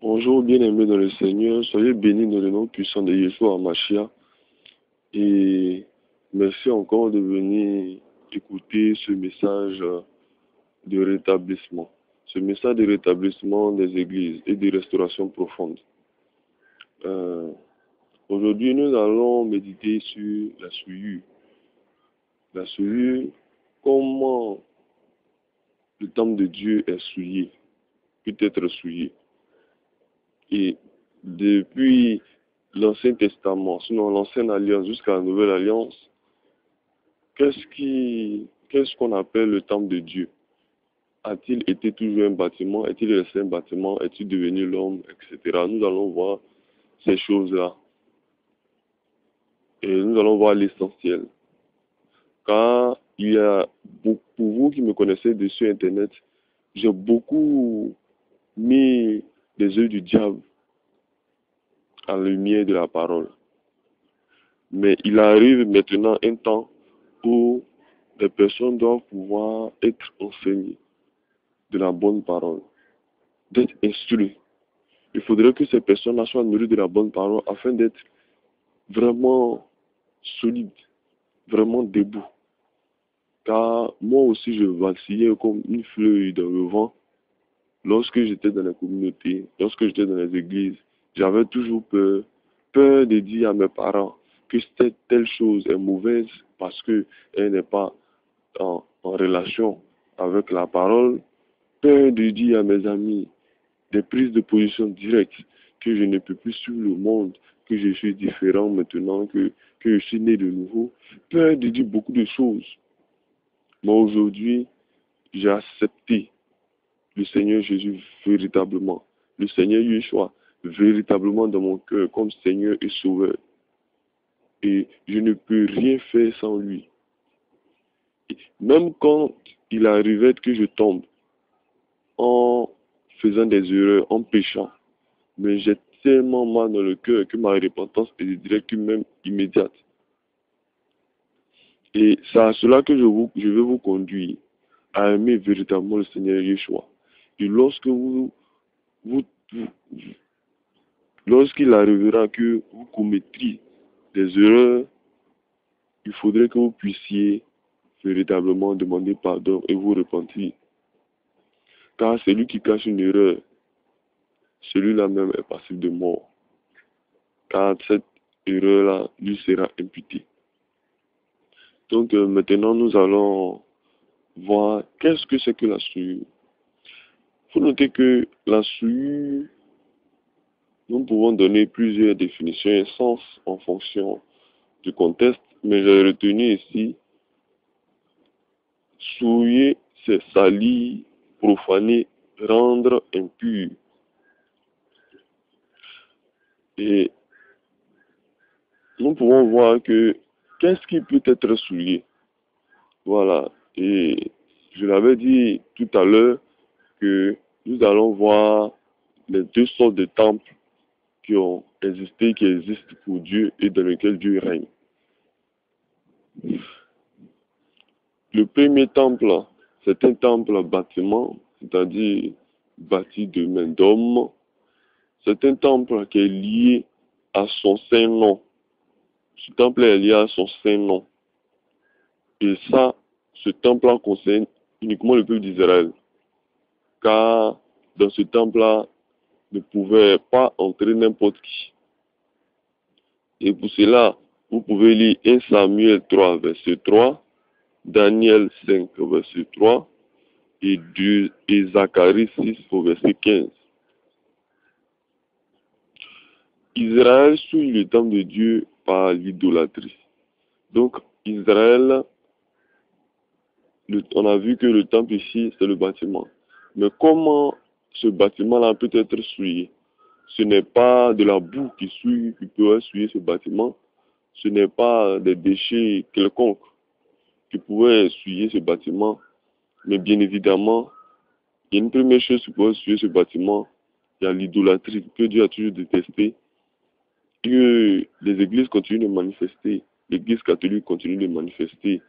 Bonjour, bien-aimés dans le Seigneur, soyez bénis dans le nom puissant de Yeshua Hamashiach et merci encore de venir écouter ce message de rétablissement, ce message de rétablissement des églises et de restauration profonde. Euh, Aujourd'hui, nous allons méditer sur la souillure. La souillure, comment le temple de Dieu est souillé, peut être souillé. Et depuis l'Ancien Testament, sinon l'Ancienne Alliance jusqu'à la Nouvelle Alliance, qu'est-ce qu'on appelle le temple de Dieu? A-t-il été toujours un bâtiment? Est-il resté un bâtiment? Est-il devenu l'homme, etc. Nous allons voir ces choses-là. Et nous allons voir l'essentiel. Car il y a beaucoup, pour vous qui me connaissez dessus Internet, j'ai beaucoup mis les œuvres du diable en lumière de la parole. Mais il arrive maintenant un temps où les personnes doivent pouvoir être enseignées de la bonne parole, d'être instruites. Il faudrait que ces personnes-là soient nourries de la bonne parole afin d'être vraiment solides, vraiment debout. Car moi aussi, je vacillais comme une feuille dans le vent. Lorsque j'étais dans la communauté, lorsque j'étais dans les églises, j'avais toujours peur, peur de dire à mes parents que telle chose est mauvaise parce qu'elle n'est pas en relation avec la parole, peur de dire à mes amis des prises de position directes que je ne peux plus suivre le monde, que je suis différent maintenant, que je suis né de nouveau, peur de dire beaucoup de choses. Mais aujourd'hui, j'ai accepté le Seigneur Jésus véritablement, le Seigneur Yeshua véritablement dans mon cœur comme Seigneur et Sauveur. Et je ne peux rien faire sans lui. Et même quand il arrivait que je tombe en faisant des erreurs, en péchant, mais j'ai tellement mal dans le cœur que ma repentance est directe même immédiate. Et c'est à cela que je vais vous conduire à aimer véritablement le Seigneur Yeshua. Et vous, vous, lorsqu'il arrivera que vous commettriez des erreurs, il faudrait que vous puissiez véritablement demander pardon et vous repentir. Car celui qui cache une erreur, celui-là même est passible de mort. Car cette erreur-là lui sera imputée. Donc maintenant, nous allons voir qu'est-ce que c'est que la souillure. Il faut noter que la souillure, nous pouvons donner plusieurs définitions et sens en fonction du contexte, mais j'ai retenu ici, souiller, c'est salir, profaner, rendre impur. Et nous pouvons voir que qu'est-ce qui peut être souillé? Voilà. Et je l'avais dit tout à l'heure que nous allons voir les deux sortes de temples qui ont existé, qui existent pour Dieu et dans lesquels Dieu règne. Le premier temple, c'est un temple bâtiment, c'est-à-dire bâti de main d'homme. C'est un temple qui est lié à son saint nom. Ce temple est lié à son saint nom. Et ça, ce temple-là concerne uniquement le peuple d'Israël. Car dans ce temple-là, ne pouvait pas entrer n'importe qui. Et pour cela, vous pouvez lire 1 Samuel 3, verset 3, Daniel 5, verset 3, et Zacharie 6, au verset 15. Israël souille le temple de Dieu par l'idolâtrie. Donc, Israël, on a vu que le temple ici, c'est le bâtiment. Mais comment ce bâtiment-là peut être souillé? Ce n'est pas de la boue qui peut souiller ce bâtiment. Ce n'est pas des déchets quelconques qui pouvaient souiller ce bâtiment. Mais bien évidemment, il y a une première chose qui pourrait souiller ce bâtiment. Il y a l'idolâtrie que Dieu a toujours détestée. Que les églises continuent de manifester. L'église catholique continue de manifester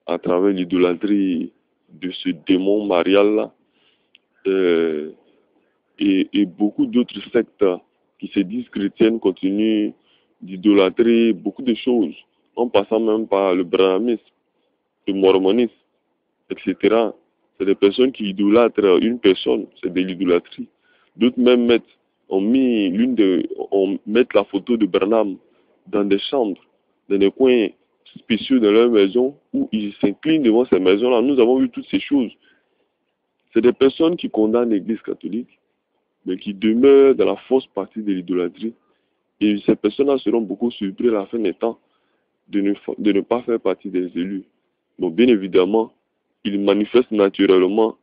à travers l'idolâtrie de ce démon marial-là. et beaucoup d'autres sectes qui se disent chrétiennes continuent d'idolâtrer beaucoup de choses, en passant même par le brahmanisme, le mormonisme, etc. C'est des personnes qui idolâtrent une personne, c'est de l'idolâtrie. D'autres même mettent la photo de Branham dans des chambres, dans des coins spéciaux de leur maison, où ils s'inclinent devant ces maisons-là. Nous avons vu toutes ces choses. C'est des personnes qui condamnent l'Église catholique, mais qui demeurent dans la fausse partie de l'idolâtrie. Et ces personnes-là seront beaucoup surpris à la fin des temps de ne pas faire partie des élus. Donc, bien évidemment, ils manifestent naturellement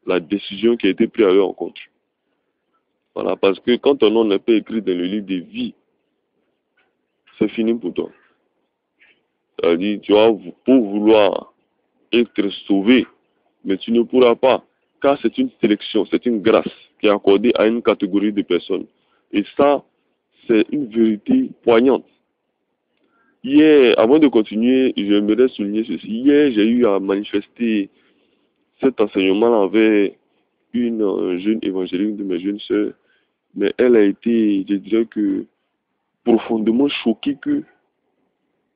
la décision qui a été prise à leur encontre. Voilà, parce que quand ton nom n'est pas écrit dans le livre de vie, c'est fini pour toi. C'est-à-dire, tu vas pour vouloir être sauvé, mais tu ne pourras pas, car c'est une sélection, c'est une grâce qui est accordée à une catégorie de personnes. Et ça, c'est une vérité poignante. Hier, avant de continuer, j'aimerais souligner ceci. Hier, j'ai eu à manifester cet enseignement avec une jeune évangélique de mes jeunes sœurs, mais elle a été, je dirais que, profondément choquée que,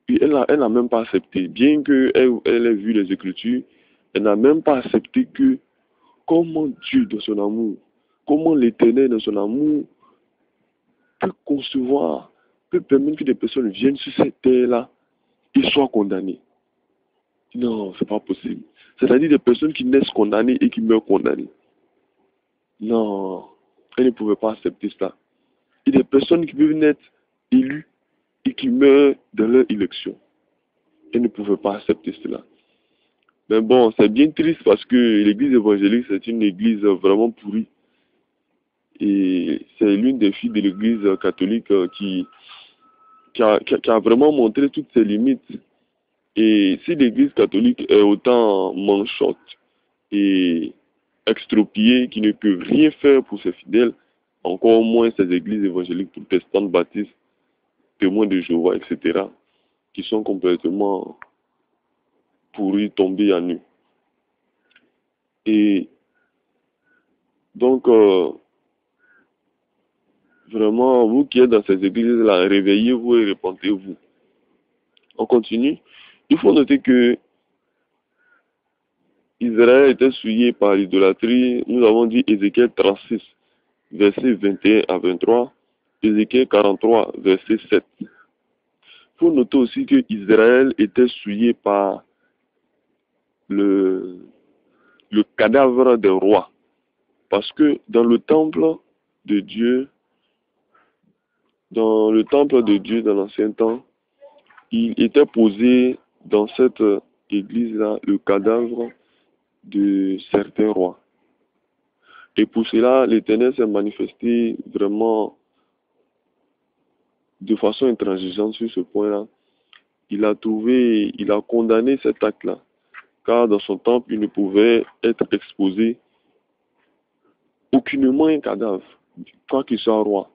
et elle n'a même pas accepté. Bien qu'elle ait vu les Écritures, elle n'a même pas accepté que, comment Dieu, dans son amour, comment l'Éternel, dans son amour, peut concevoir, peut permettre que des personnes viennent sur cette terre-là et soient condamnées. Non, c'est pas possible. C'est-à-dire des personnes qui naissent condamnées et qui meurent condamnées. Non, elle ne pouvait pas accepter ça. Et des personnes qui peuvent naître élues et qui meurent dans leur élection. Elle ne pouvait pas accepter cela. Mais bon, c'est bien triste parce que l'église évangélique, c'est une église vraiment pourrie. Et c'est l'une des filles de l'église catholique qui a vraiment montré toutes ses limites. Et si l'église catholique est autant manchotte et extropiée, qui ne peut rien faire pour ses fidèles, encore moins ces églises évangéliques protestantes, baptistes, témoins de Jéhovah, etc., qui sont complètement pourris, tombés à nu. Et donc, vraiment, vous qui êtes dans ces églises-là, réveillez-vous et répentez-vous. On continue. Il faut noter que Israël était souillé par l'idolâtrie. Nous avons dit Ézéchiel 36, versets 21 à 23, Ézéchiel 43, verset 7. Il faut noter aussi que Israël était souillé par le cadavre des rois. Parce que dans le temple de Dieu, dans l'ancien temps, il était posé dans cette église-là le cadavre de certains rois. Et pour cela, l'Éternel s'est manifesté vraiment de façon intransigeante sur ce point-là. Il a condamné cet acte-là, car dans son temple, il ne pouvait être exposé aucunement un cadavre, quoi qu'il soit roi.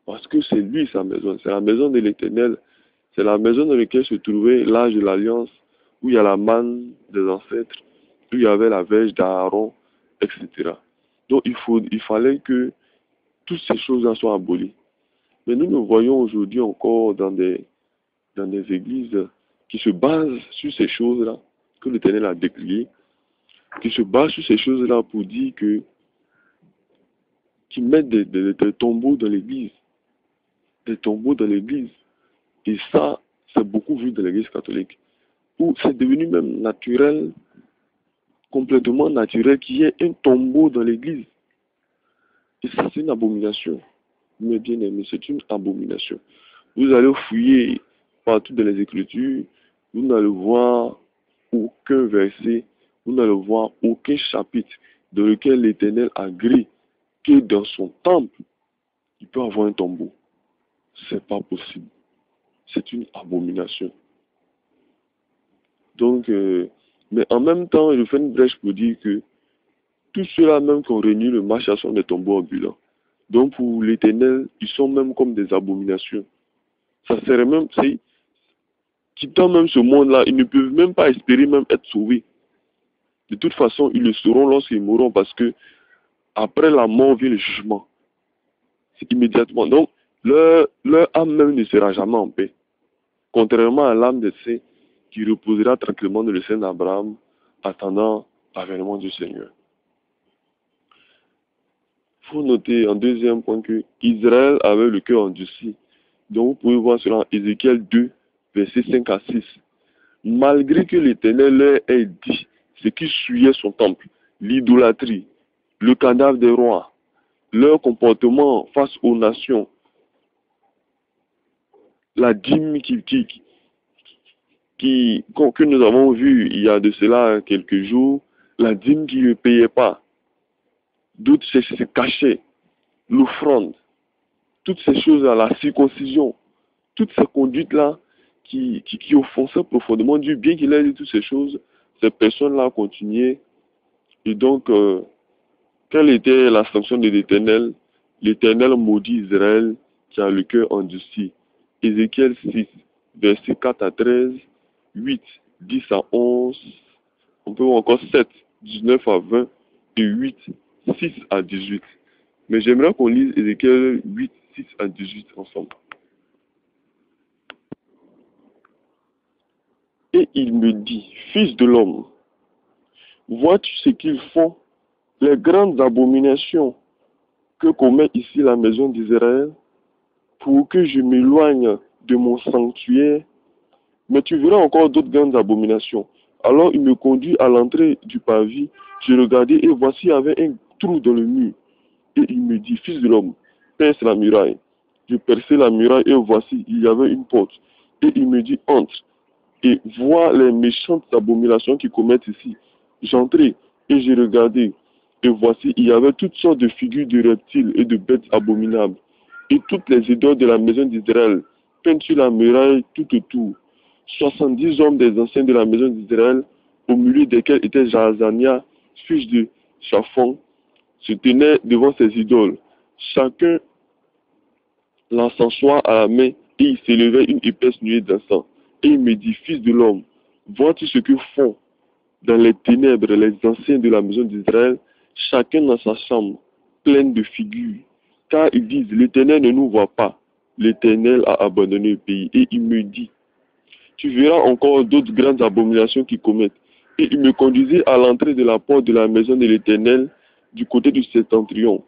Parce que c'est lui sa maison, c'est la maison de l'Éternel, c'est la maison dans laquelle se trouvait l'âge de l'Alliance, où il y a la manne des ancêtres, où il y avait la verge d'Aaron, etc. Donc il fallait que toutes ces choses-là soient abolies. Mais nous voyons aujourd'hui encore dans des églises qui se basent sur ces choses-là, que l'Éternel a décriées, qui se basent sur ces choses-là pour dire que, qui mettent des tombeaux dans l'église, des tombeaux dans l'église. Et ça, c'est beaucoup vu dans l'église catholique, où c'est devenu même naturel, complètement naturel, qu'il y ait un tombeau dans l'église. Et ça, c'est une abomination. Mes bien-aimés, c'est une abomination. Vous allez fouiller partout dans les Écritures, vous n'allez voir aucun verset, vous n'allez voir aucun chapitre dans lequel l'Éternel agrée que dans son temple, il peut avoir un tombeau. C'est pas possible. C'est une abomination. Donc, mais en même temps, je fais une brèche pour dire que tous ceux-là même qui ont réuni le marché sont des tombeaux ambulants. Donc pour l'Éternel, ils sont même comme des abominations. Ça serait même, quittant même ce monde-là, ils ne peuvent même pas espérer même être sauvés. De toute façon, ils le seront lorsqu'ils mourront parce que Après la mort vient le jugement. C'est immédiatement. Donc, leur âme même ne sera jamais en paix. Contrairement à l'âme des saints qui reposera tranquillement dans le sein d'Abraham, attendant l'avènement du Seigneur. Il faut noter en deuxième point que Israël avait le cœur endurci. Donc vous pouvez voir cela en Ézéchiel 2, versets 5 à 6. Malgré que l'Éternel leur ait dit ce qui suyait son temple, l'idolâtrie, le cadavre des rois, leur comportement face aux nations, la dîme que nous avons vu il y a de cela quelques jours, la dîme qui ne payait pas, d'autres se cachaient, l'offrande, toutes ces choses-là, la circoncision, toutes ces conduites-là qui offensaient profondément Dieu, bien qu'il ait dit toutes ces choses, ces personnes-là continuaient. Et donc, quelle était la sanction de l'Éternel? L'Éternel maudit Israël qui a le cœur endurci. Ézéchiel 6, versets 4 à 13, 8, 10 à 11, on peut voir encore 7, 19 à 20 et 8, 6 à 18. Mais j'aimerais qu'on lise Ézéchiel 8, 6 à 18 ensemble. Et il me dit, fils de l'homme, vois-tu ce qu'ils font, les grandes abominations que commet ici la maison d'Israël, pour que je m'éloigne de mon sanctuaire? Mais tu verras encore d'autres grandes abominations. Alors il me conduit à l'entrée du parvis. Je regardais et voici il y avait un trou dans le mur. Et il me dit, fils de l'homme, perce la muraille. Je perçai la muraille et voici il y avait une porte. Et il me dit, entre et vois les méchantes abominations qu'ils commettent ici. J'entrai et j'ai regardé. Et voici il y avait toutes sortes de figures de reptiles et de bêtes abominables. Et toutes les idoles de la maison d'Israël, peintes sur la muraille tout autour. 70 hommes des anciens de la maison d'Israël, au milieu desquels était Jaazania, fils de Shaphan, se tenaient devant ces idoles. Chacun l'encensoir à la main, et il s'élevait une épaisse nuée d'encens. Et il me dit, fils de l'homme, vois-tu ce que font dans les ténèbres les anciens de la maison d'Israël, chacun dans sa chambre, pleine de figures? Car ils disent, l'Éternel ne nous voit pas, l'Éternel a abandonné le pays. Et il me dit, tu verras encore d'autres grandes abominations qu'ils commettent. Et il me conduisait à l'entrée de la porte de la maison de l'Éternel, du côté du septentrion.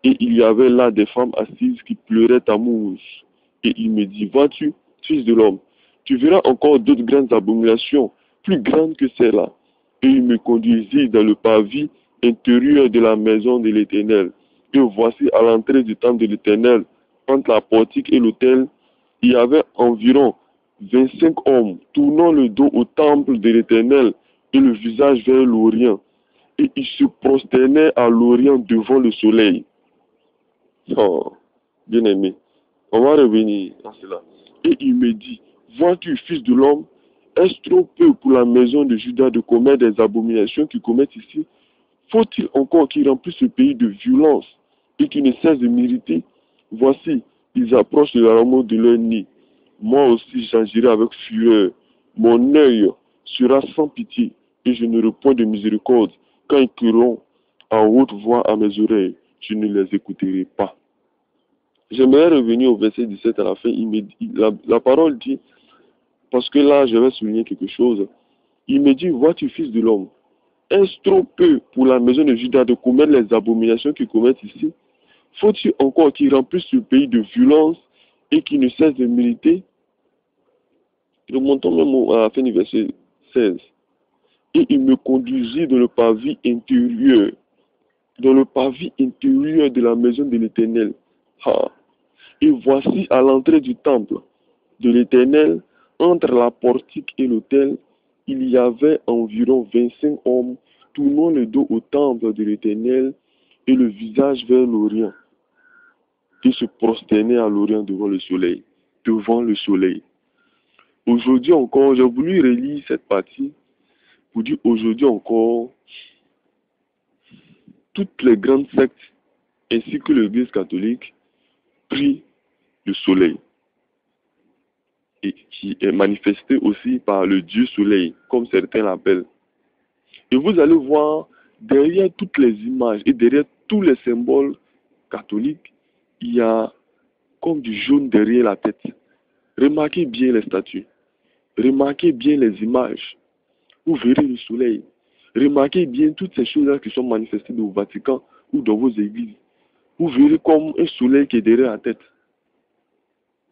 Et il y avait là des femmes assises qui pleuraient à mouche. Et il me dit, vois-tu, fils de l'homme, tu verras encore d'autres grandes abominations, plus grandes que celles-là. Et il me conduisit dans le parvis intérieur de la maison de l'Éternel. Et voici à l'entrée du temple de l'Éternel, entre la portique et l'autel, il y avait environ 25 hommes tournant le dos au temple de l'Éternel et le visage vers l'Orient. Et ils se prosternaient à l'Orient devant le soleil. Oh, bien aimé, on va revenir à cela. Et il me dit, vois-tu, fils de l'homme, est-ce trop peu pour la maison de Juda de commettre des abominations qu'ils commettent ici? Faut-il encore qu'ils remplissent ce pays de violence et qu'ils ne cessent de m'irriter? Voici, ils approchent de la rameau de leur nid. Moi aussi j'agirai avec fureur. Mon œil sera sans pitié et je n'aurai point de miséricorde. Quand ils crieront en haute voix à mes oreilles, je ne les écouterai pas. J'aimerais revenir au verset 17 à la fin. La parole dit, parce que là je vais souligner quelque chose. Il me dit, vois-tu, fils de l'homme, est-ce trop peu pour la maison de Juda de commettre les abominations qu'ils commettent ici? Faut-il encore qu'ils remplissent ce pays de violence et qu'ils ne cessent de militer? Remontons même à la fin du verset 16. Et il me conduisit dans le parvis intérieur, de la maison de l'Éternel. Ah. Et voici à l'entrée du temple de l'Éternel, entre la portique et l'autel, il y avait environ 25 hommes tournant le dos au temple de l'Éternel et le visage vers l'Orient. Ils se prosternaient à l'Orient devant le soleil. Devant le soleil. Aujourd'hui encore, j'ai voulu relire cette partie pour dire aujourd'hui encore, toutes les grandes sectes ainsi que l'Église catholique prient le soleil. Et qui est manifesté aussi par le Dieu soleil, comme certains l'appellent. Et vous allez voir derrière toutes les images et derrière tous les symboles catholiques, il y a comme du jaune derrière la tête. Remarquez bien les statues. Remarquez bien les images. Vous verrez le soleil. Remarquez bien toutes ces choses-là qui sont manifestées au Vatican ou dans vos églises. Vous verrez comme un soleil qui est derrière la tête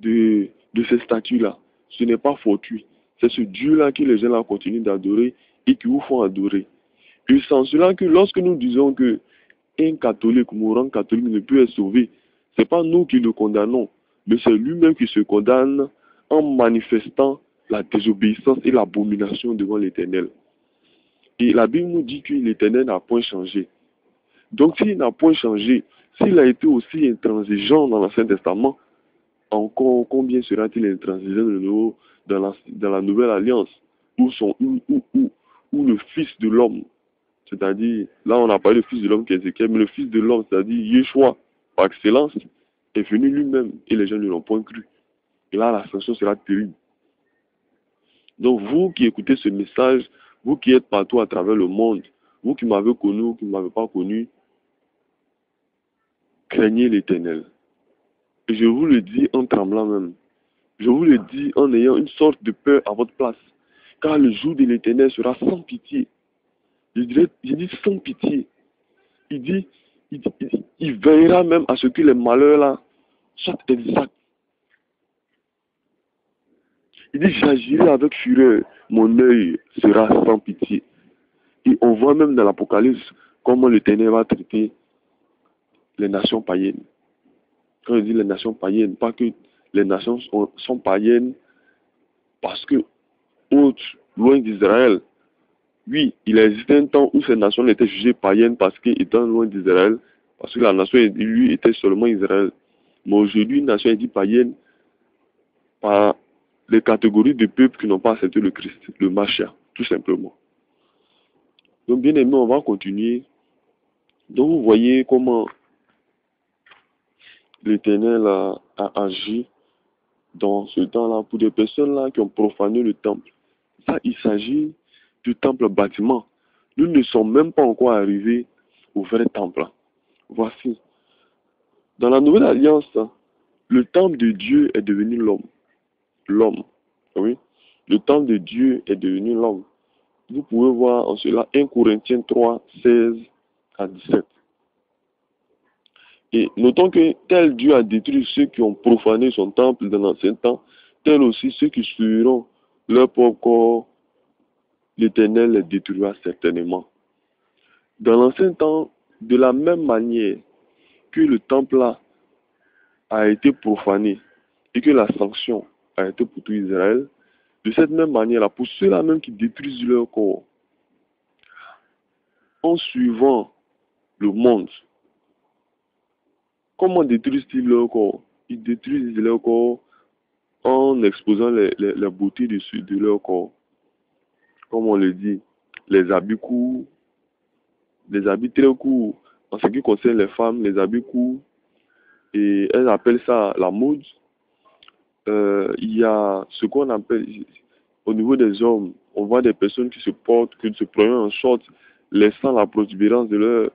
de ces statues-là. Ce n'est pas fortuit. C'est ce Dieu-là que les gens là continuent d'adorer et qui vous font adorer. Et c'est en cela que lorsque nous disons que un catholique, mourant catholique, ne peut être sauvé, ce n'est pas nous qui le condamnons, mais c'est lui-même qui se condamne en manifestant la désobéissance et l'abomination devant l'Éternel. Et la Bible nous dit que l'Éternel n'a point changé. Donc s'il n'a point changé, s'il a été aussi intransigeant dans l'Ancien Testament, encore combien sera-t-il intransigeant de nouveau dans la nouvelle alliance, où le Fils de l'homme, c'est-à-dire, là on n'a pas le Fils de l'homme qui est Ézéchiel, mais le Fils de l'homme, c'est-à-dire Yeshua, par excellence, est venu lui-même et les gens ne l'ont point cru. Et là, la sanction sera terrible. Donc vous qui écoutez ce message, vous qui êtes partout à travers le monde, vous qui m'avez connu ou qui ne m'avez pas connu, craignez l'Éternel. Et je vous le dis en tremblant même. Je vous le dis en ayant une sorte de peur à votre place. Car le jour de l'Éternel sera sans pitié. Je dis sans pitié. Il veillera même à ce que les malheurs là soient exacts. Il dit, j'agirai avec fureur, mon œil sera sans pitié. Et on voit même dans l'Apocalypse comment l'Éternel va traiter les nations païennes. Quand je dis les nations païennes, pas que les nations sont païennes parce que loin d'Israël. Oui, il existait un temps où ces nations étaient jugées païennes parce qu'étant loin d'Israël, parce que la nation, lui, était seulement Israël. Mais aujourd'hui, une nation est dit païenne par les catégories de peuples qui n'ont pas accepté le Christ, le Machia, tout simplement. Donc, bien aimé, on va continuer. Donc, vous voyez comment l'Éternel a agi dans ce temps-là pour des personnes-là qui ont profané le temple. Ça, il s'agit du temple bâtiment. Nous ne sommes même pas encore arrivés au vrai temple. Voici. Dans la nouvelle alliance, le temple de Dieu est devenu l'homme. L'homme. Oui. Le temple de Dieu est devenu l'homme. Vous pouvez voir en cela 1 Corinthiens 3, 16 à 17. Et notons que tel Dieu a détruit ceux qui ont profané son temple dans l'ancien temps, tel aussi ceux qui suivront leur propre corps, l'Éternel les détruira certainement. Dans l'ancien temps, de la même manière que le temple là a été profané et que la sanction a été pour tout Israël, de cette même manière-là, pour ceux-là même qui détruisent leur corps, en suivant le monde, comment détruisent-ils leur corps? Ils détruisent leur corps en exposant la beauté de leur corps. Comme on le dit, les habits courts, les habits très courts. En ce qui concerne les femmes, les habits courts, et elles appellent ça la mode. Il y a ce qu'on appelle, au niveau des hommes, on voit des personnes qui se portent, qui se prennent en short, laissant la protubérance de leur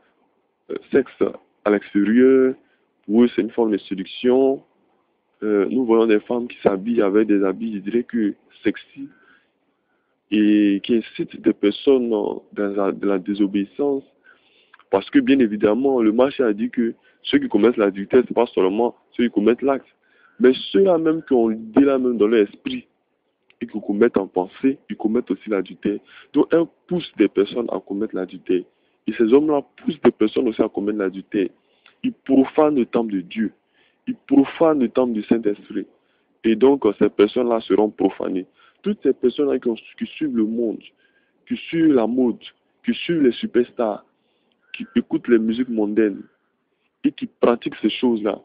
sexe à l'extérieur. Pour eux, c'est une forme de séduction. Nous voyons des femmes qui s'habillent avec des habits, je dirais que sexy, et qui incitent des personnes dans la désobéissance. Parce que, bien évidemment, le marché a dit que ceux qui commettent l'adultère, ce n'est pas seulement ceux qui commettent l'acte, mais ceux-là même qui ont l'idée là même dans leur esprit et qui commettent en pensée, ils commettent aussi l'adultère. Donc, elles poussent des personnes à commettre l'adultère. Et ces hommes-là poussent des personnes aussi à commettre l'adultère. Ils profanent le temple de Dieu. Ils profanent le temple du Saint-Esprit. Et donc, ces personnes-là seront profanées. Toutes ces personnes-là qui suivent le monde, qui suivent la mode, qui suivent les superstars, qui écoutent les musiques mondaines et qui pratiquent ces choses-là,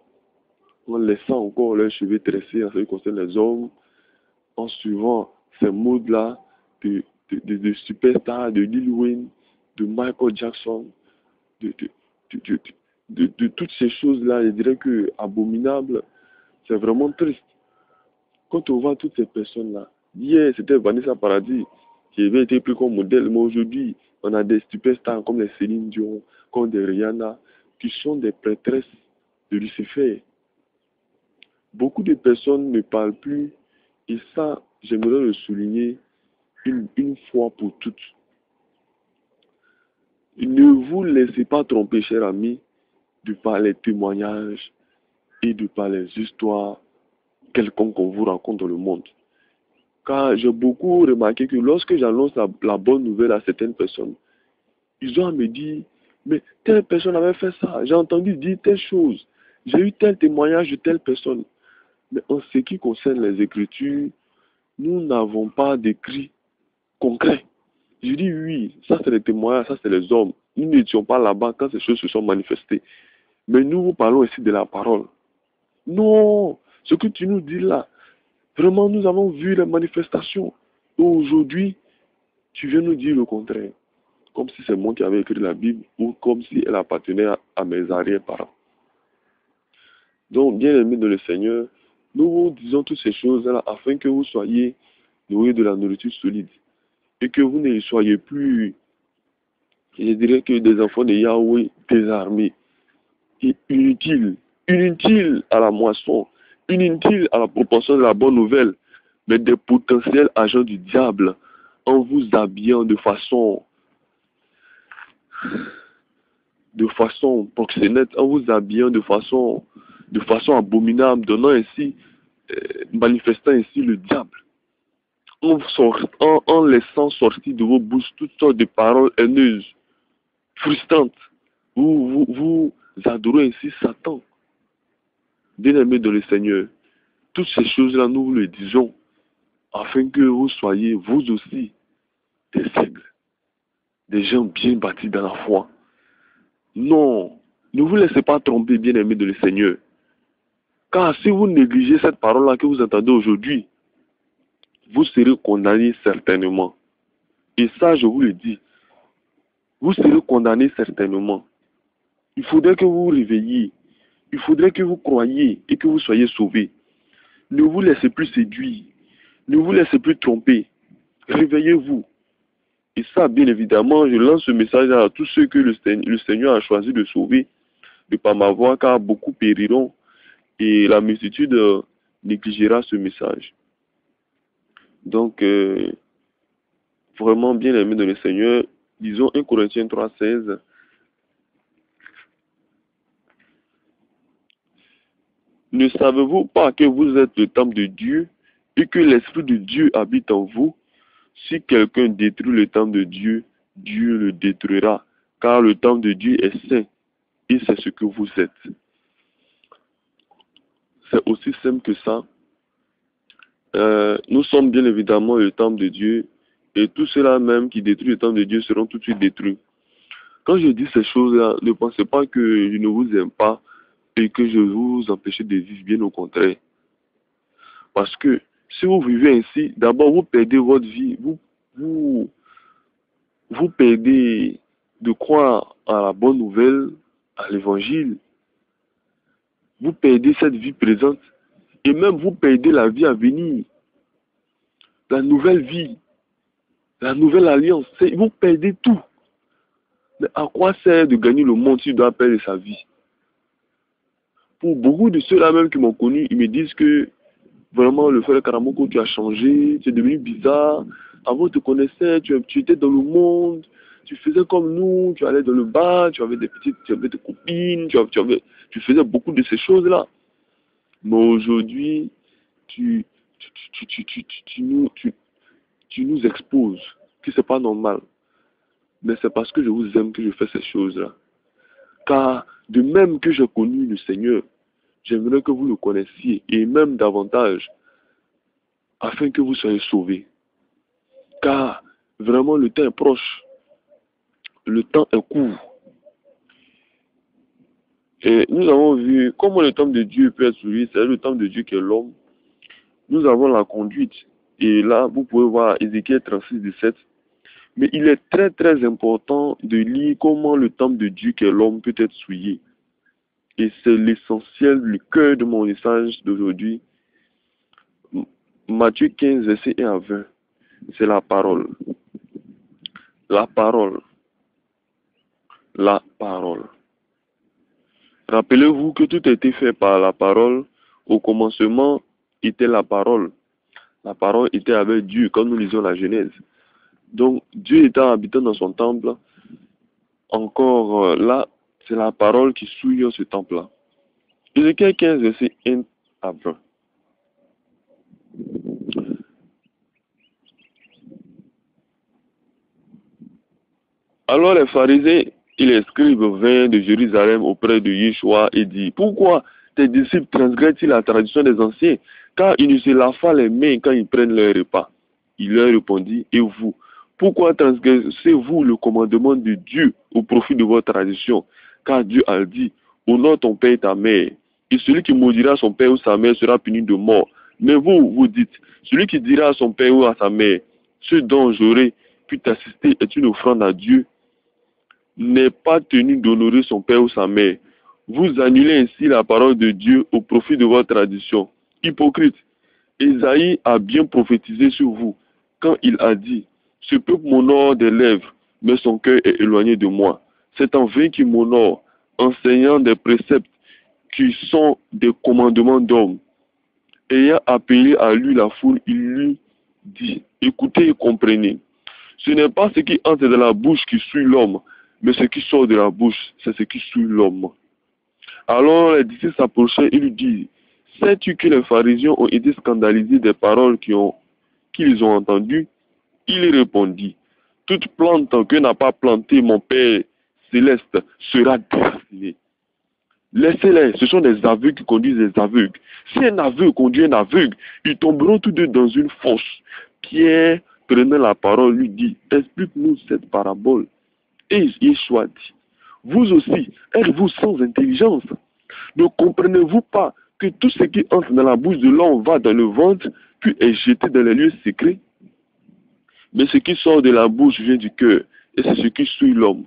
en laissant encore leurs cheveux tressés en ce qui concerne les hommes, en suivant ces modes-là de superstars, de Lil Wayne, de Michael Jackson, de, de toutes ces choses-là, je dirais que abominables, c'est vraiment triste. Quand on voit toutes ces personnes-là, hier c'était Vanessa Paradis J'avais été pris comme modèle, mais aujourd'hui, on a des superstars comme les Céline Dion, comme des Rihanna, qui sont des prêtresses de Lucifer. Beaucoup de personnes ne parlent plus, et ça, j'aimerais le souligner une fois pour toutes. Ne vous laissez pas tromper, chers amis, de par les témoignages et de par les histoires quelconques qu'on vous raconte dans le monde. Car j'ai beaucoup remarqué que lorsque j'annonce la bonne nouvelle à certaines personnes, ils ont à me dire, mais telle personne avait fait ça, j'ai entendu dire telle chose, j'ai eu tel témoignage de telle personne. Mais en ce qui concerne les Écritures, nous n'avons pas d'écrit concret. Je dis oui, ça c'est les témoignages, ça c'est les hommes. Nous n'étions pas là-bas quand ces choses se sont manifestées. Mais nous vous parlons ici de la parole. Non, ce que tu nous dis là, vraiment nous avons vu les manifestations. Aujourd'hui, tu viens nous dire le contraire. Comme si c'est moi qui avais écrit la Bible ou comme si elle appartenait à mes arrière-parents. Donc, bien aimés dans le Seigneur, nous vous disons toutes ces choses-là afin que vous soyez nourris de la nourriture solide et que vous ne soyez plus, je dirais que des enfants de Yahweh désarmés et inutiles à la moisson, inutiles à la proportion de la bonne nouvelle, mais des potentiels agents du diable en vous habillant de façon proxénète, en vous habillant de façon abominable, donnant ainsi, manifestant ainsi le diable, en laissant sortir de vos bouches toutes sortes de paroles haineuses, frustrantes. Vous adorez ainsi Satan. Bien-aimés dans le Seigneur, toutes ces choses-là, nous vous les disons, afin que vous soyez, vous aussi, des aigles, des gens bien bâtis dans la foi. Non, ne vous laissez pas tromper, bien-aimés de le Seigneur. Car si vous négligez cette parole-là que vous entendez aujourd'hui, vous serez condamné certainement. Et ça, je vous le dis, vous serez condamné certainement. Il faudrait que vous vous réveilliez. Il faudrait que vous croyiez et que vous soyez sauvés. Ne vous laissez plus séduire. Ne vous laissez plus tromper. Réveillez-vous. Et ça, bien évidemment, je lance ce message à tous ceux que le Seigneur a choisi de sauver de par ma voix, car beaucoup périront et la multitude négligera ce message. Donc, vraiment bien aimé dans le Seigneur, disons 1 Corinthiens 3,16. Ne savez-vous pas que vous êtes le temple de Dieu et que l'Esprit de Dieu habite en vous? Si quelqu'un détruit le temple de Dieu, Dieu le détruira, car le temple de Dieu est saint et c'est ce que vous êtes. C'est aussi simple que ça. Nous sommes bien évidemment le temple de Dieu et tous ceux-là même qui détruisent le temple de Dieu seront tout de suite détruits. Quand je dis ces choses-là, ne pensez pas que je ne vous aime pas et que je vous empêche de vivre, bien au contraire. Parce que si vous vivez ainsi, d'abord vous perdez votre vie, vous perdez de croire à la bonne nouvelle, à l'évangile. Vous perdez cette vie présente et même vous perdez la vie à venir, la nouvelle vie, la nouvelle alliance. Vous perdez tout. Mais à quoi sert de gagner le monde si on doit perdre sa vie? Pour beaucoup de ceux-là même qui m'ont connu, ils me disent que vraiment le frère Karamoko, tu as changé, tu es devenu bizarre. Avant, tu te connaissais, tu étais dans le monde, tu faisais comme nous, tu allais dans le bar, tu avais tu avais des copines, tu faisais beaucoup de ces choses-là. Mais aujourd'hui, tu, tu nous exposes, que c'est pas normal. Mais c'est parce que je vous aime que je fais ces choses-là. Car de même que j'ai connu le Seigneur, j'aimerais que vous le connaissiez et même davantage, afin que vous soyez sauvés. Car vraiment le temps est proche, le temps est court. Et nous avons vu comment le temple de Dieu peut être souillé, c'est le temple de Dieu qui est l'homme. Nous avons la conduite. Et là, vous pouvez voir Ézéchiel 36, 17. Mais il est très très important de lire comment le temple de Dieu qui est l'homme peut être souillé. Et c'est l'essentiel, le cœur de mon message d'aujourd'hui. Matthieu 15, verset 1 à 20. C'est la parole. La parole. La parole. Rappelez-vous que tout a été fait par la parole. Au commencement était la parole. La parole était avec Dieu, comme nous lisons la Genèse. Donc, Dieu étant habitant dans son temple, encore là, c'est la parole qui souille ce temple-là. Ézéchiel 15, verset 1 à 20. Alors les pharisiens et les scribes vinrent de Jérusalem auprès de Yeshua et dit, pourquoi tes disciples transgressent-ils la tradition des anciens, car ils ne se lavent pas les mains quand ils prennent leur repas? Il leur répondit, et vous, pourquoi transgressez-vous le commandement de Dieu au profit de votre tradition? Car Dieu a dit, honore ton père et ta mère, et celui qui maudira son père ou sa mère sera puni de mort. Mais vous, vous dites, celui qui dira à son père ou à sa mère, ce dont j'aurai pu t'assister est une offrande à Dieu, n'est pas tenu d'honorer son père ou sa mère. Vous annulez ainsi la parole de Dieu au profit de votre tradition. Hypocrite, Ésaïe a bien prophétisé sur vous quand il a dit, ce peuple m'honore des lèvres, mais son cœur est éloigné de moi. C'est en vain qu'il m'honore, enseignant des préceptes qui sont des commandements d'hommes. Ayant appelé à lui la foule, il lui dit, écoutez et comprenez. Ce n'est pas ce qui entre dans la bouche qui suit l'homme, mais ce qui sort de la bouche, c'est ce qui suit l'homme. Alors les disciples s'approchaient et lui disent, sais-tu que les pharisiens ont été scandalisés des paroles qu'ils ont entendues? Il répondit, toute plante que n'a pas plantée mon Père céleste sera déracinée. Laissez-les, ce sont des aveugles qui conduisent des aveugles. Si un aveugle conduit un aveugle, ils tomberont tous deux dans une fosse. Pierre, prenant la parole, lui dit, explique-nous cette parabole. Et Yeshua dit, vous aussi, êtes-vous sans intelligence? Ne comprenez-vous pas que tout ce qui entre dans la bouche de l'homme va dans le ventre, puis est jeté dans les lieux secrets? Mais ce qui sort de la bouche vient du cœur, et c'est ce qui suit l'homme.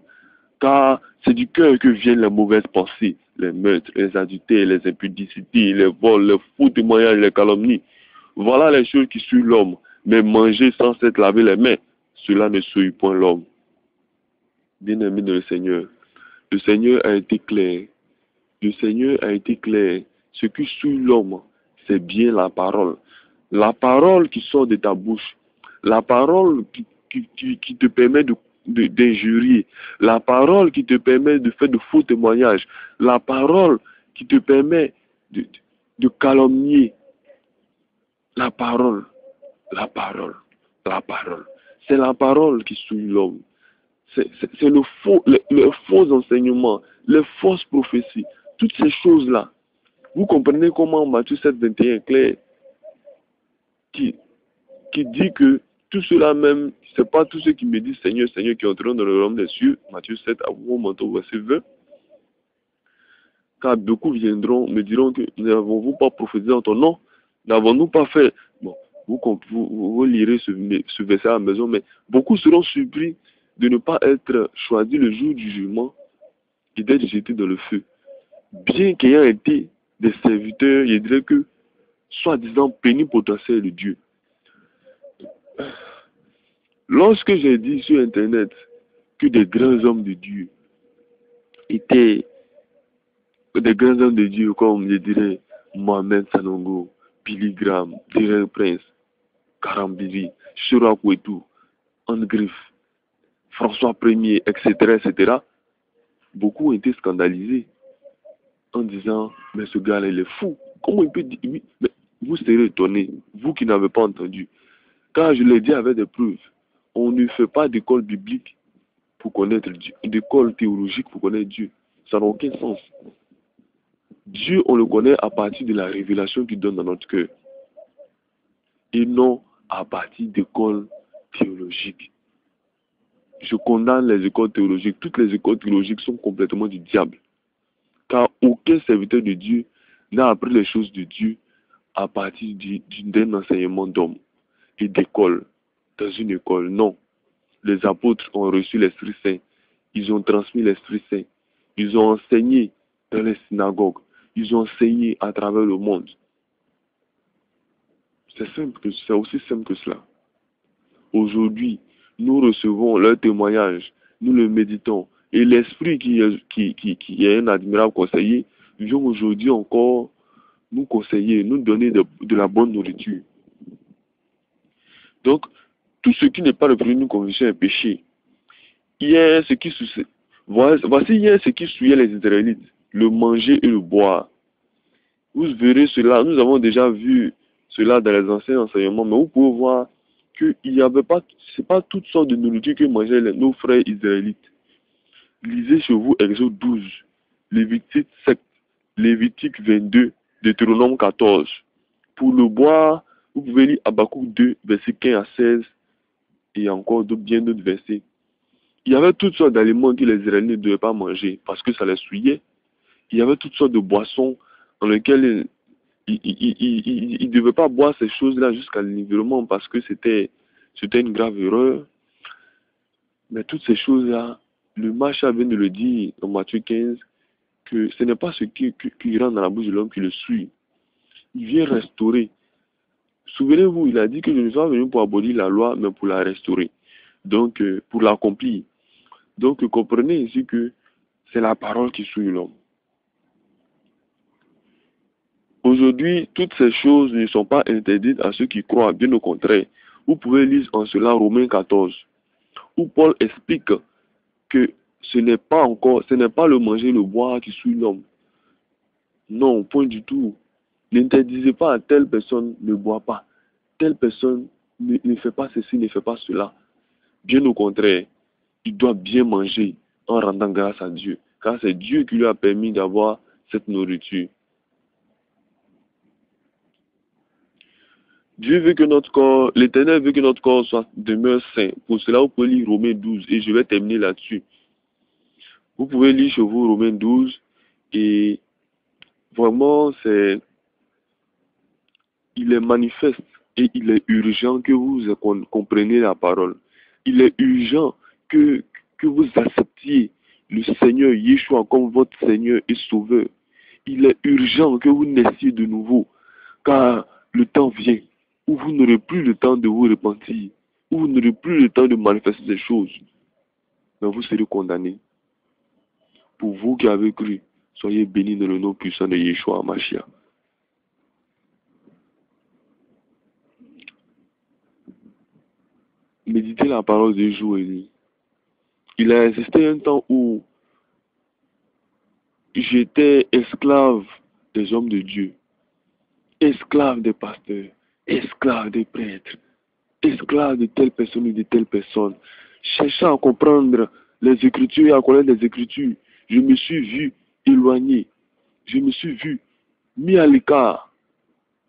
Car c'est du cœur que viennent les mauvaises pensées, les meurtres, les adultères, les impudicités, les vols, les faux témoignages, les calomnies. Voilà les choses qui suivent l'homme. Mais manger sans s'être lavé les mains, cela ne suit point l'homme. Bien-aimé de le Seigneur a été clair. Le Seigneur a été clair. Ce qui suit l'homme, c'est bien la parole. La parole qui sort de ta bouche. La parole qui te permet d'injurier. La parole qui te permet de faire de faux témoignages. La parole qui te permet de calomnier. La parole, la parole, la parole. C'est la parole qui suit l'homme. C'est le faux enseignement, les fausses prophéties, toutes ces choses-là. Vous comprenez comment Matthieu 7, 21 est clair, qui dit que tout cela même, c'est pas tous ceux qui me disent Seigneur, Seigneur, qui entreront dans le royaume des cieux. Matthieu 7, à vous remontez au verset 20. Car beaucoup viendront, me diront que n'avons-vous pas prophétisé en ton nom? N'avons-nous pas fait? Bon, vous lirez ce verset à la maison, mais beaucoup seront surpris de ne pas être choisis le jour du jugement et d'être jetés dans le feu. Bien qu'ayant été des serviteurs, je dirais que, soi-disant, plénipotentiaires de Dieu. Lorsque j'ai dit sur Internet que des grands hommes de Dieu étaient des grands hommes de Dieu comme, je dirais, Mohamed Sanongo, Billy Graham, Derek Prince, Karambiri, Shura Kouetou, Anne Griff, François Ier, etc., beaucoup ont été scandalisés en disant, mais ce gars-là, il est fou. Comment il peut dire, oui, mais vous serez étonnés, vous qui n'avez pas entendu. Car je l'ai dit avec des preuves, on ne fait pas d'école biblique pour connaître Dieu, d'école théologique pour connaître Dieu. Ça n'a aucun sens. Dieu, on le connaît à partir de la révélation qu'il donne dans notre cœur. Et non à partir d'écoles théologiques. Je condamne les écoles théologiques. Toutes les écoles théologiques sont complètement du diable. Car aucun serviteur de Dieu n'a appris les choses de Dieu à partir d'un enseignement d'homme et d'école, dans une école. Non. Les apôtres ont reçu l'Esprit Saint. Ils ont transmis l'Esprit Saint. Ils ont enseigné dans les synagogues. Ils ont enseigné à travers le monde. C'est aussi simple que cela. Aujourd'hui, nous recevons leur témoignage, nous le méditons. Et l'Esprit qui est un admirable conseiller vient aujourd'hui encore nous conseiller, nous donner de la bonne nourriture. Donc, tout ce qui n'est pas le produit d'une conviction est péché. Hier, voici hier ce qui souillait les Israélites, le manger et le boire. Vous verrez cela, nous avons déjà vu cela dans les anciens enseignements, mais vous pouvez voir qu'il n'y avait pas, c'est pas toutes sortes de nourriture que mangeaient nos frères israélites. Lisez chez vous Exode 12, Lévitique 7, Lévitique 22, Deutéronome 14. Pour le boire, vous pouvez lire Habakkuk 2, versets 15 à 16, et encore bien d'autres versets. Il y avait toutes sortes d'aliments que les Israélites ne devaient pas manger parce que ça les souillait. Il y avait toutes sortes de boissons dans lesquelles ils ne devaient pas boire ces choses-là jusqu'à l'environnement parce que c'était une grave erreur. Mais toutes ces choses-là, le Macha vient de le dire dans Matthieu 15, que ce n'est pas ce qui rentre dans la bouche de l'homme qui le suit. Il vient restaurer. Souvenez-vous, il a dit que je ne suis pas venu pour abolir la loi, mais pour la restaurer. Donc, pour l'accomplir. Donc, comprenez ici que c'est la parole qui souille l'homme. Aujourd'hui, toutes ces choses ne sont pas interdites à ceux qui croient, bien au contraire. Vous pouvez lire en cela Romains 14, où Paul explique que ce n'est pas le manger et le boire qui souille l'homme. Non, point du tout. N'interdisez pas à telle personne ne boit pas. Telle personne ne fait pas ceci, ne fait pas cela. Bien au contraire, il doit bien manger en rendant grâce à Dieu. Car c'est Dieu qui lui a permis d'avoir cette nourriture. Dieu veut que notre corps, l'Éternel veut que notre corps demeure sain. Pour cela, vous pouvez lire Romains 12 et je vais terminer là-dessus. Vous pouvez lire chez vous Romains 12 et vraiment, il est manifeste et il est urgent que vous compreniez la parole. Il est urgent que vous acceptiez le Seigneur Yeshua comme votre Seigneur et Sauveur. Il est urgent que vous naissiez de nouveau, car le temps vient où vous n'aurez plus le temps de vous repentir, où vous n'aurez plus le temps de manifester ces choses, mais vous serez condamnés. Pour vous qui avez cru, soyez bénis dans le nom puissant de Yeshua Mashiach. Méditez la parole de jour et nuit. Il a existé un temps où j'étais esclave des hommes de Dieu, esclave des pasteurs, esclave des prêtres, esclave de telle personne ou de telle personne, cherchant à comprendre les Écritures et à connaître les Écritures. Je me suis vu éloigné, je me suis vu mis à l'écart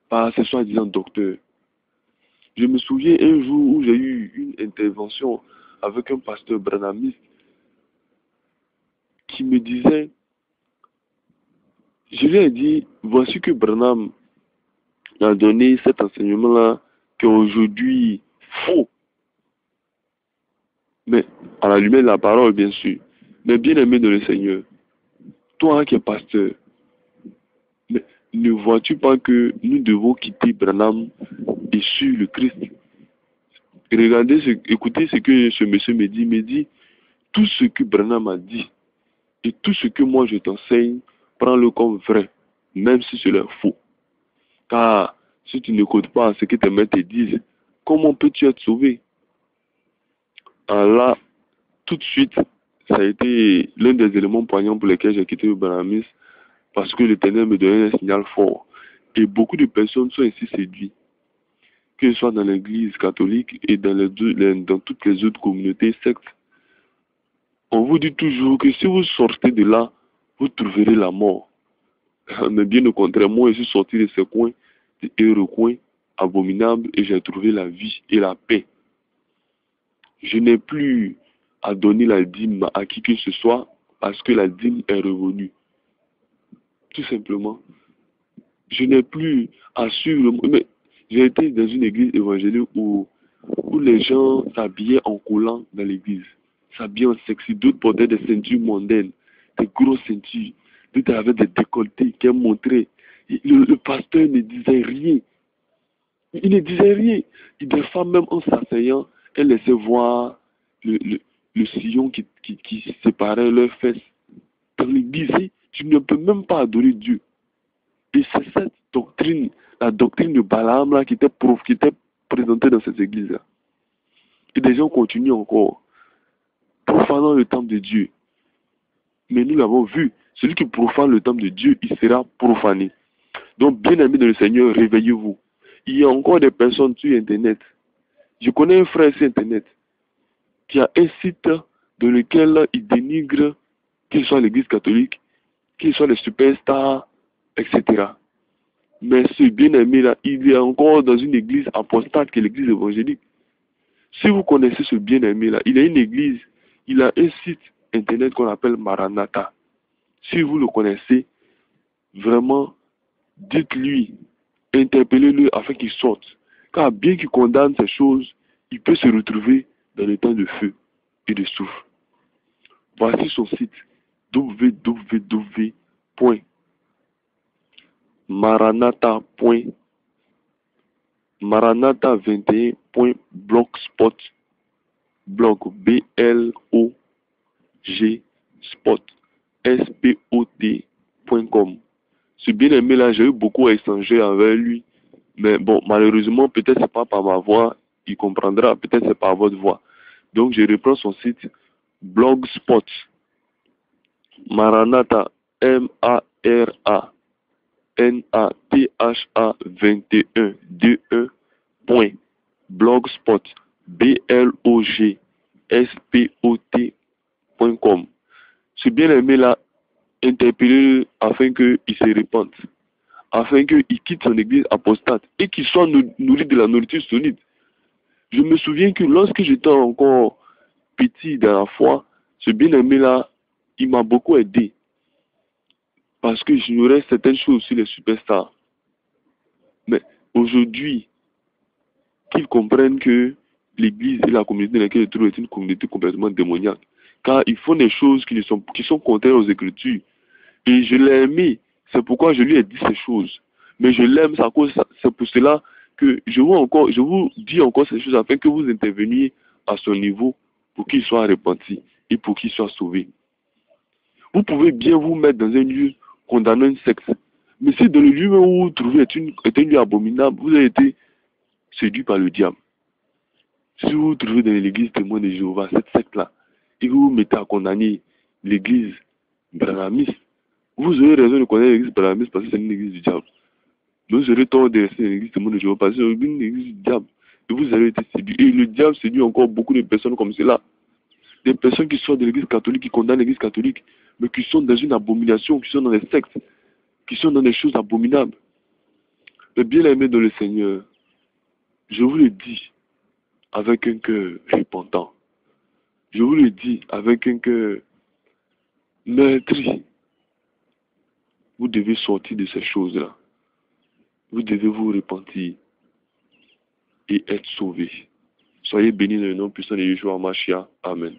par ces soi-disant docteurs. Je me souviens un jour où j'ai eu une intervention avec un pasteur branhamiste qui me disait, je lui ai dit, voici que Branham a donné cet enseignement-là qui est aujourd'hui faux. Mais à la lumière de la parole, bien sûr. Mais bien aimé de le Seigneur, toi qui es pasteur, mais ne vois-tu pas que nous devons quitter Branham et suivre le Christ? Écoutez ce que ce monsieur me dit, tout ce que Branham a dit et tout ce que moi je t'enseigne, prends-le comme vrai, même si c'est faux. Car si tu n'écoutes pas ce que tes maîtres te disent, comment peux-tu être sauvé? Alors là, tout de suite, ça a été l'un des éléments poignants pour lesquels j'ai quitté le Branhamisme, parce que l'Éternel me donnait un signal fort. Et beaucoup de personnes sont ainsi séduites, que ce soit dans l'église catholique et dans toutes les autres communautés sectes. On vous dit toujours que si vous sortez de là, vous trouverez la mort. Mais bien au contraire, moi, je suis sorti de ces coins, des recoins abominables, et j'ai trouvé la vie et la paix. Je n'ai plus à donner la dîme à qui que ce soit, parce que la dîme est revenue. Tout simplement. Je n'ai plus à suivre. Mais j'ai été dans une église évangélique où les gens s'habillaient en collant dans l'église. S'habillaient en sexy. D'autres portaient des ceintures mondaines, des grosses ceintures. D'autres avaient des décolletés qui montraient. Le pasteur ne disait rien. Il ne disait rien. Et des femmes, même en s'asseyant, Elle laissait voir le sillon qui séparait leurs fesses. Dans l'église, tu ne peux même pas adorer Dieu. Et c'est cette doctrine, la doctrine de Balaam là, qui était présentée dans cette église-là. Et des gens continuent encore, profanant le temple de Dieu. Mais nous l'avons vu, celui qui profane le temple de Dieu, il sera profané. Donc, bien aimés dans le Seigneur, réveillez-vous. Il y a encore des personnes sur Internet. Je connais un frère sur Internet qui a un site dans lequel il dénigre qu'il soit l'église catholique, qu'il soit les superstars, etc. Mais ce bien-aimé-là, il est encore dans une église apostate qui est l'église évangélique. Si vous connaissez ce bien-aimé-là, il a une église, il a un site Internet qu'on appelle Maranatha. Si vous le connaissez, vraiment, dites-lui, interpellez-le afin qu'il sorte. Car bien qu'il condamne ces choses, il peut se retrouver dans le temps de feu et de souffle. Voici son site www.maranatha21.blogspot.blog B-L-O-G spot spot.com. Ce bien-aimé-là, j'ai eu beaucoup à échanger avec lui. Mais bon, malheureusement, peut-être c'est pas par ma voix, il comprendra, peut-être c'est par votre voix. Donc, je reprends son site Blogspot. Maranatha, Maranatha 21, 2 point, blogspot, blogspot.com. Ce bien-aimé-là, interpellé afin qu'il se répande, afin qu'il quitte son église apostate et qu'il soit nourri de la nourriture solide. Je me souviens que lorsque j'étais encore petit dans la foi, ce bien-aimé-là, il m'a beaucoup aidé. Parce que j'ignorais certaines choses sur les superstars. Mais aujourd'hui, qu'ils comprennent que l'église et la communauté dans laquelle ils trouvent est une communauté complètement démoniaque. Car ils font des choses qui sont contraires aux Écritures. Et je l'ai aimé. C'est pourquoi je lui ai dit ces choses. Mais je l'aime, c'est pour cela que je vous dis encore ces choses afin que vous interveniez à son niveau pour qu'il soit repenti et pour qu'il soit sauvé. Vous pouvez bien vous mettre dans un lieu condamnant une secte. Mais si dans le lieu où vous vous trouvez est un lieu abominable, vous avez été séduit par le diable. Si vous vous trouvez dans l'église témoin de Jéhovah, cette secte-là, et vous vous mettez à condamner l'église branhamiste, vous aurez raison de connaître l'église branhamiste parce que c'est une église du diable. Mais vous aurez tort de rester dans l'église témoin de Jéhovah parce que c'est une église du diable. Et vous avez été séduit. Et le diable séduit encore beaucoup de personnes comme cela. Des personnes qui sont de l'église catholique, qui condamnent l'église catholique, mais qui sont dans une abomination, qui sont dans des sectes, qui sont dans des choses abominables. Mais bien aimé dans le Seigneur, je vous le dis avec un cœur repentant. Je vous le dis avec un cœur meurtri. Vous devez sortir de ces choses-là. Vous devez vous repentir et être sauvés. Soyez bénis dans le nom puissant de Yeshua Mashiach. Amen.